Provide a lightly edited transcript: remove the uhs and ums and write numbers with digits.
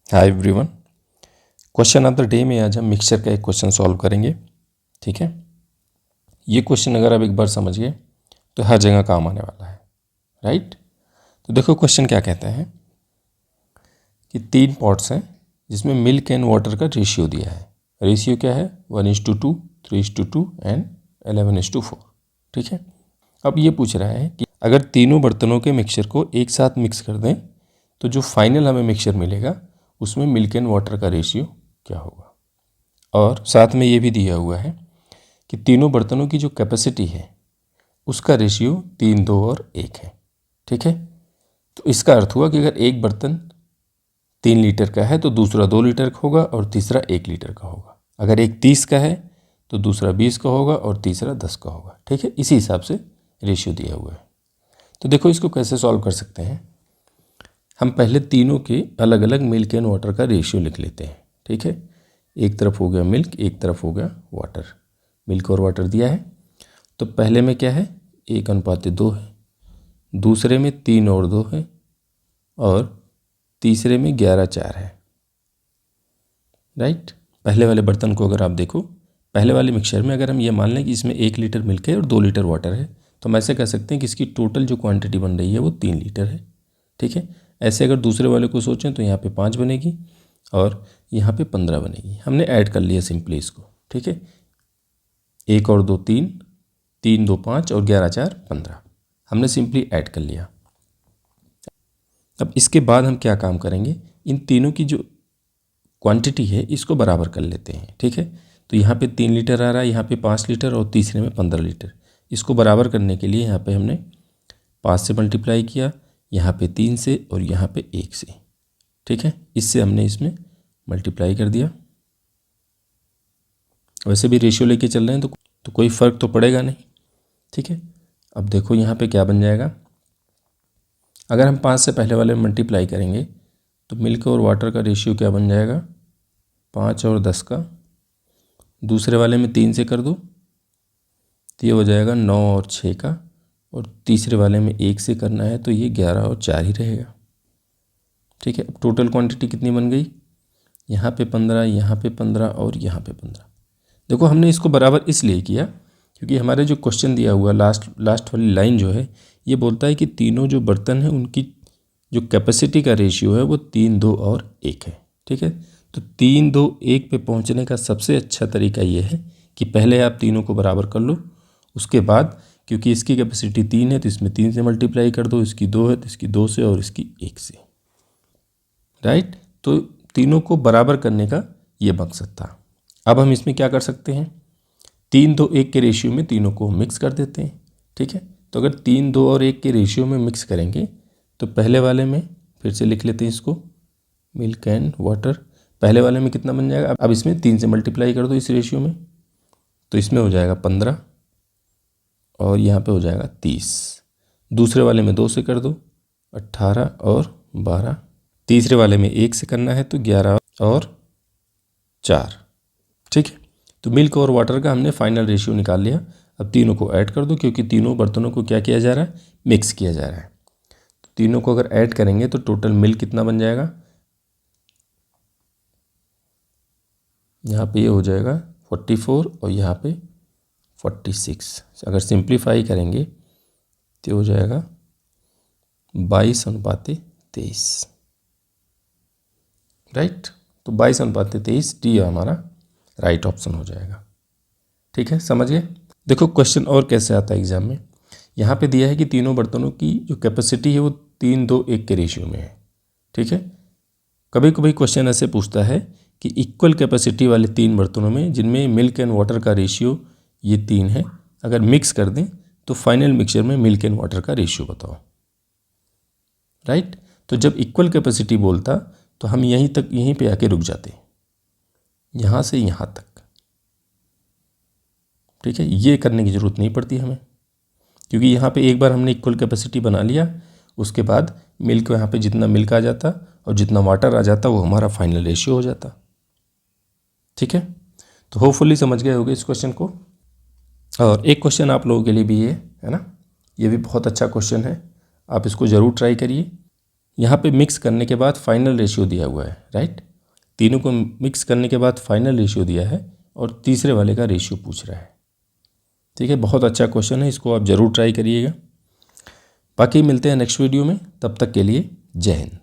Hi everyone. Question of the day में आज हम मिक्सचर का एक क्वेश्चन सॉल्व करेंगे। ठीक है, ये क्वेश्चन अगर आप एक बार समझ गए तो हर जगह काम आने वाला है, राइट। तो देखो क्वेश्चन क्या कहता है कि 3 पॉट्स हैं जिसमें मिल्क एंड वाटर का रेशियो दिया है। रेशियो क्या है? 1:2, 3:2 एंड 11:4। ठीक है, अब ये पूछ रहा है कि अगर तीनों बर्तनों के मिक्सचर को एक साथ मिक्स कर दें तो जो फाइनल हमें मिक्सचर मिलेगा उसमें मिल्क एंड वाटर का रेशियो क्या होगा। और साथ में ये भी दिया हुआ है कि तीनों बर्तनों की जो कैपेसिटी है उसका रेशियो 3, 2 और 1 है। ठीक है, तो इसका अर्थ हुआ कि अगर एक बर्तन 3 लीटर का है तो दूसरा 2 लीटर का होगा और तीसरा 1 लीटर का होगा। अगर एक 30 का है तो दूसरा 20 का होगा और तीसरा 10 का होगा। ठीक है, इसी हिसाब से रेशियो दिया हुआ है। तो देखो इसको कैसे सॉल्व कर सकते हैं। हम पहले तीनों के अलग अलग मिल्क एंड वाटर का रेशियो लिख लेते हैं। ठीक है, एक तरफ हो गया मिल्क, एक तरफ हो गया वाटर। मिल्क और वाटर दिया है तो पहले में क्या है? 1:2 है, दूसरे में 3 और 2 है और तीसरे में 11:4 है, राइट। पहले वाले बर्तन को अगर आप देखो, पहले वाले मिक्सचर में अगर हम ये मान लें कि इसमें 1 लीटर मिल्क है और 2 लीटर वाटर है तो हम ऐसे कह सकते हैं कि इसकी टोटल जो क्वांटिटी बन रही है वो 3 लीटर है। ठीक है, ऐसे अगर दूसरे वाले को सोचें तो यहाँ पे 5 बनेगी और यहाँ पे 15 बनेगी। हमने ऐड कर लिया सिंपली इसको। ठीक है, 1 और 2 3, 3 2 5 और 11 4 15 हमने सिंपली ऐड कर लिया। अब इसके बाद हम क्या काम करेंगे, इन तीनों की जो क्वांटिटी है इसको बराबर कर लेते हैं। ठीक है, तो यहाँ पे 3 लीटर आ रहा है, यहाँ पे 5 लीटर और तीसरे में 15 लीटर। इसको बराबर करने के लिए यहाँ पे हमने 5 से मल्टीप्लाई किया, यहाँ पे 3 से और यहाँ पे 1 से। ठीक है, इससे हमने इसमें मल्टीप्लाई कर दिया। वैसे भी रेशियो लेके चल रहे हैं तो कोई फ़र्क तो पड़ेगा नहीं। ठीक है, अब देखो यहाँ पे क्या बन जाएगा। अगर हम 5 से पहले वाले में मल्टीप्लाई करेंगे तो मिल्क और वाटर का रेशियो क्या बन जाएगा? 5 और 10 का। दूसरे वाले में 3 से कर दो तो ये हो जाएगा 9 और 6 का। और तीसरे वाले में 1 से करना है तो ये 11 और 4 ही रहेगा। ठीक है, अब टोटल क्वांटिटी कितनी बन गई? यहाँ पे 15, यहाँ पे 15 और यहाँ पे 15। देखो हमने इसको बराबर इसलिए किया क्योंकि हमारे जो क्वेश्चन दिया हुआ लास्ट वाली लाइन जो है ये बोलता है कि तीनों जो बर्तन हैं उनकी जो कैपेसिटी का रेशियो है वो 3, 2 और 1 है। ठीक है, तो 3, 2, 1 पे पहुंचने का सबसे अच्छा तरीका ये है कि पहले आप तीनों को बराबर कर लो, उसके बाद क्योंकि इसकी कैपेसिटी 3 है तो इसमें 3 से मल्टीप्लाई कर दो, इसकी 2 है तो इसकी 2 से और इसकी 1 से, राइट। तो तीनों को बराबर करने का ये मकसद था। अब हम इसमें क्या कर सकते हैं, 3, 2, 1 के रेशियो में तीनों को मिक्स कर देते हैं। ठीक है, तो अगर 3, 2 और 1 के रेशियो में मिक्स करेंगे तो पहले वाले में फिर से लिख लेते हैं इसको, मिल्क एंड वाटर। पहले वाले में कितना बन जाएगा? अब इसमें 3 से मल्टीप्लाई कर दो इस रेशियो में तो इसमें हो जाएगा 15 और यहाँ पे हो जाएगा 30। दूसरे वाले में 2 से कर दो 18 और 12। तीसरे वाले में 1 से करना है तो 11 और 4। ठीक है, तो मिल्क और वाटर का हमने फाइनल रेशियो निकाल लिया। अब तीनों को ऐड कर दो क्योंकि तीनों बर्तनों को क्या किया जा रहा है? मिक्स किया जा रहा है। तो तीनों को अगर ऐड करेंगे तो टोटल मिल्क कितना बन जाएगा? यहाँ पे ये हो जाएगा 44 और यहाँ पे 46। अगर सिंप्लीफाई करेंगे तो हो जाएगा 22:23, राइट। तो 22:23 डी हमारा राइट ऑप्शन हो जाएगा। ठीक है, समझ गए। देखो क्वेश्चन और कैसे आता है एग्जाम में। यहाँ पे दिया है कि तीनों बर्तनों की जो कैपेसिटी है वो 3, 2, 1 के रेशियो में है। ठीक है, कभी कभी क्वेश्चन ऐसे पूछता है कि इक्वल कैपेसिटी वाले 3 बर्तनों में जिनमें मिल्क एंड वाटर का रेशियो ये 3 है, अगर मिक्स कर दें तो फाइनल मिक्सचर में मिल्क एंड वाटर का रेशियो बताओ, राइट। तो जब इक्वल कैपेसिटी बोलता तो हम यहीं पे आके रुक जाते, यहाँ से यहाँ तक। ठीक है, ये करने की ज़रूरत नहीं पड़ती हमें क्योंकि यहाँ पे एक बार हमने इक्वल कैपेसिटी बना लिया, उसके बाद मिल्क यहाँ पे जितना मिल्क आ जाता और जितना वाटर आ जाता वो हमारा फाइनल रेशियो हो जाता। ठीक है, तो होपफुली समझ गए होंगे इस क्वेश्चन को। और एक क्वेश्चन आप लोगों के लिए भी ये है ना, ये भी बहुत अच्छा क्वेश्चन है, आप इसको ज़रूर ट्राई करिए। यहाँ पे मिक्स करने के बाद फाइनल रेशियो दिया हुआ है, राइट। तीनों को मिक्स करने के बाद फाइनल रेशियो दिया है और तीसरे वाले का रेशियो पूछ रहा है। ठीक है, बहुत अच्छा क्वेश्चन है, इसको आप ज़रूर ट्राई करिएगा। बाकी मिलते हैं नेक्स्ट वीडियो में, तब तक के लिए जय हिंद।